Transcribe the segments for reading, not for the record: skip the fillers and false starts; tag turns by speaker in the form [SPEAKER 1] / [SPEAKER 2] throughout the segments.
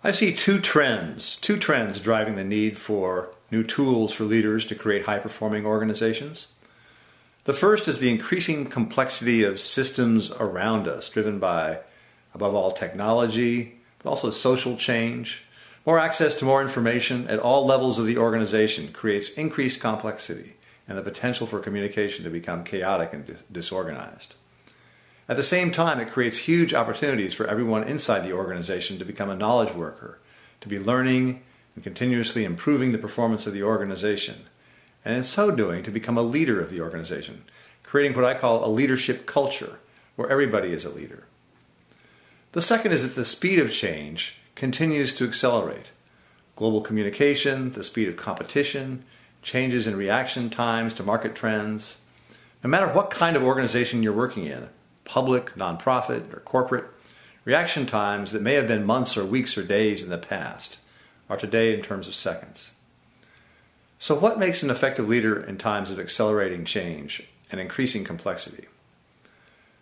[SPEAKER 1] I see two trends driving the need for new tools for leaders to create high-performing organizations. The first is the increasing complexity of systems around us, driven by, above all, technology, but also social change. More access to more information at all levels of the organization creates increased complexity and the potential for communication to become chaotic and disorganized. At the same time, it creates huge opportunities for everyone inside the organization to become a knowledge worker, to be learning and continuously improving the performance of the organization, and in so doing, to become a leader of the organization, creating what I call a leadership culture, where everybody is a leader. The second is that the speed of change continues to accelerate. Global communication, the speed of competition, changes in reaction times to market trends. No matter what kind of organization you're working in, public, nonprofit, or corporate, reaction times that may have been months or weeks or days in the past are today in terms of seconds. So what makes an effective leader in times of accelerating change and increasing complexity?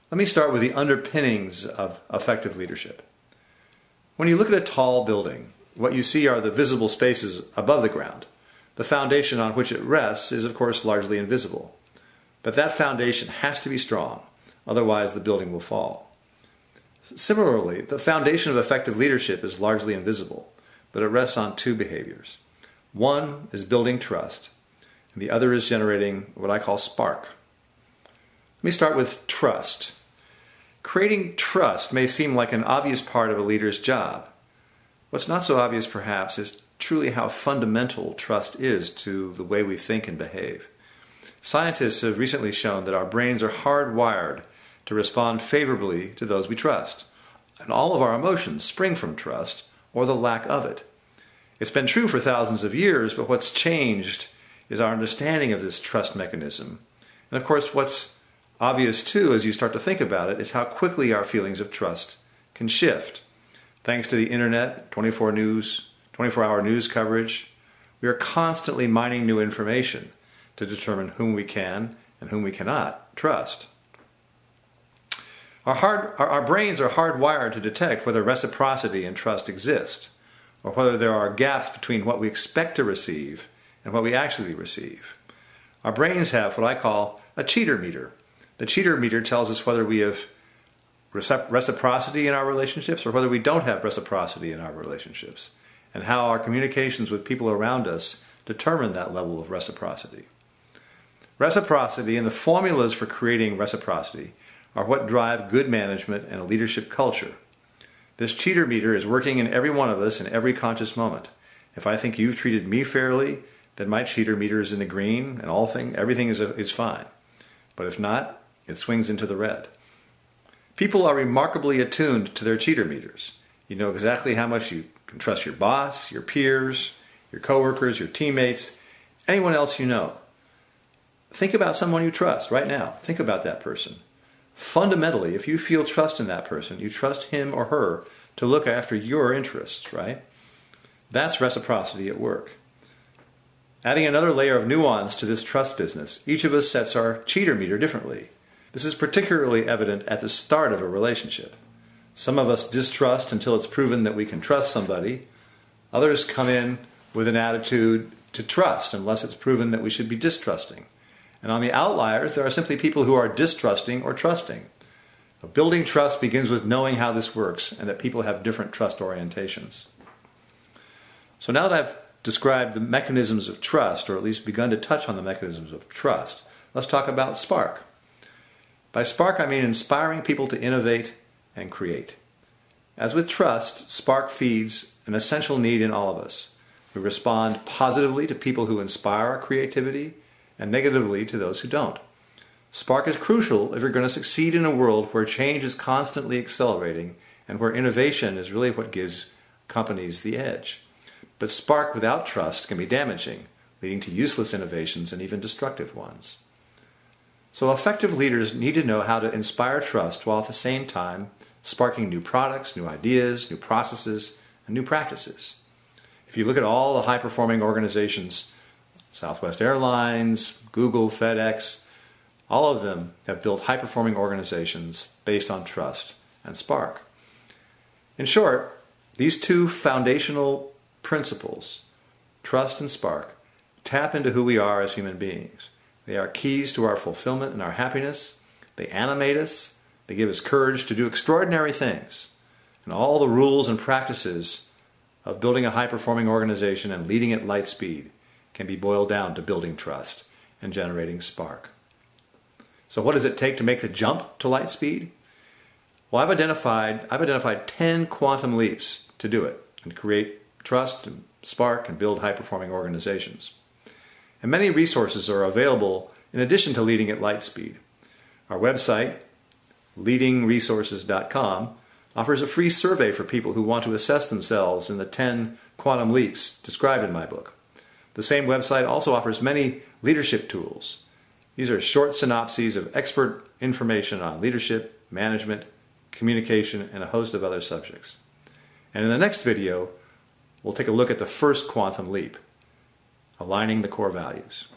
[SPEAKER 1] Let me start with the underpinnings of effective leadership. When you look at a tall building, what you see are the visible spaces above the ground. The foundation on which it rests is, of course, largely invisible. But that foundation has to be strong, otherwise the building will fall. Similarly, the foundation of effective leadership is largely invisible, but it rests on two behaviors. One is building trust, and the other is generating what I call spark. Let me start with trust. Creating trust may seem like an obvious part of a leader's job. What's not so obvious, perhaps, is truly how fundamental trust is to the way we think and behave. Scientists have recently shown that our brains are hardwired to respond favorably to those we trust, and all of our emotions spring from trust or the lack of it. It's been true for thousands of years, but what's changed is our understanding of this trust mechanism. And of course, what's obvious too, as you start to think about it, is how quickly our feelings of trust can shift. Thanks to the internet, 24-hour news coverage, we are constantly mining new information to determine whom we can and whom we cannot trust. Our brains are hardwired to detect whether reciprocity and trust exist, or whether there are gaps between what we expect to receive and what we actually receive. Our brains have what I call a cheater meter. The cheater meter tells us whether we have reciprocity in our relationships or whether we don't have reciprocity in our relationships, and how our communications with people around us determine that level of reciprocity. Reciprocity and the formulas for creating reciprocity are what drive good management and a leadership culture. This cheater meter is working in every one of us in every conscious moment. If I think you've treated me fairly, then my cheater meter is in the green and everything is fine. But if not, it swings into the red. People are remarkably attuned to their cheater meters. You know exactly how much you can trust your boss, your peers, your coworkers, your teammates, anyone else you know. Think about someone you trust right now. Think about that person. Fundamentally, if you feel trust in that person, you trust him or her to look after your interests, right? That's reciprocity at work. Adding another layer of nuance to this trust business, each of us sets our cheater meter differently. This is particularly evident at the start of a relationship. Some of us distrust until it's proven that we can trust somebody. Others come in with an attitude to trust unless it's proven that we should be distrusting. And on the outliers, there are simply people who are distrusting or trusting. Building trust begins with knowing how this works and that people have different trust orientations. So now that I've described the mechanisms of trust, or at least begun to touch on the mechanisms of trust, let's talk about spark. By spark, I mean inspiring people to innovate and create. As with trust, spark feeds an essential need in all of us. We respond positively to people who inspire our creativity and negatively to those who don't. Spark is crucial if you're going to succeed in a world where change is constantly accelerating and where innovation is really what gives companies the edge. But spark without trust can be damaging, leading to useless innovations and even destructive ones. So effective leaders need to know how to inspire trust while at the same time sparking new products, new ideas, new processes, and new practices. If you look at all the high-performing organizations, Southwest Airlines, Google, FedEx, all of them have built high-performing organizations based on trust and spark. In short, These two foundational principles, trust and spark, tap into who we are as human beings. They are keys to our fulfillment and our happiness. They animate us. They give us courage to do extraordinary things. And all the rules and practices of building a high-performing organization and leading at light speed can be boiled down to building trust and generating spark. So what does it take to make the jump to light speed? Well, I've identified 10 quantum leaps to do it and create trust and spark and build high-performing organizations. And many resources are available in addition to leading at light speed. Our website, leadingresources.com, offers a free survey for people who want to assess themselves in the 10 quantum leaps described in my book. The same website also offers many leadership tools. These are short synopses of expert information on leadership, management, communication, and a host of other subjects. And in the next video, we'll take a look at the first quantum leap, aligning the core values.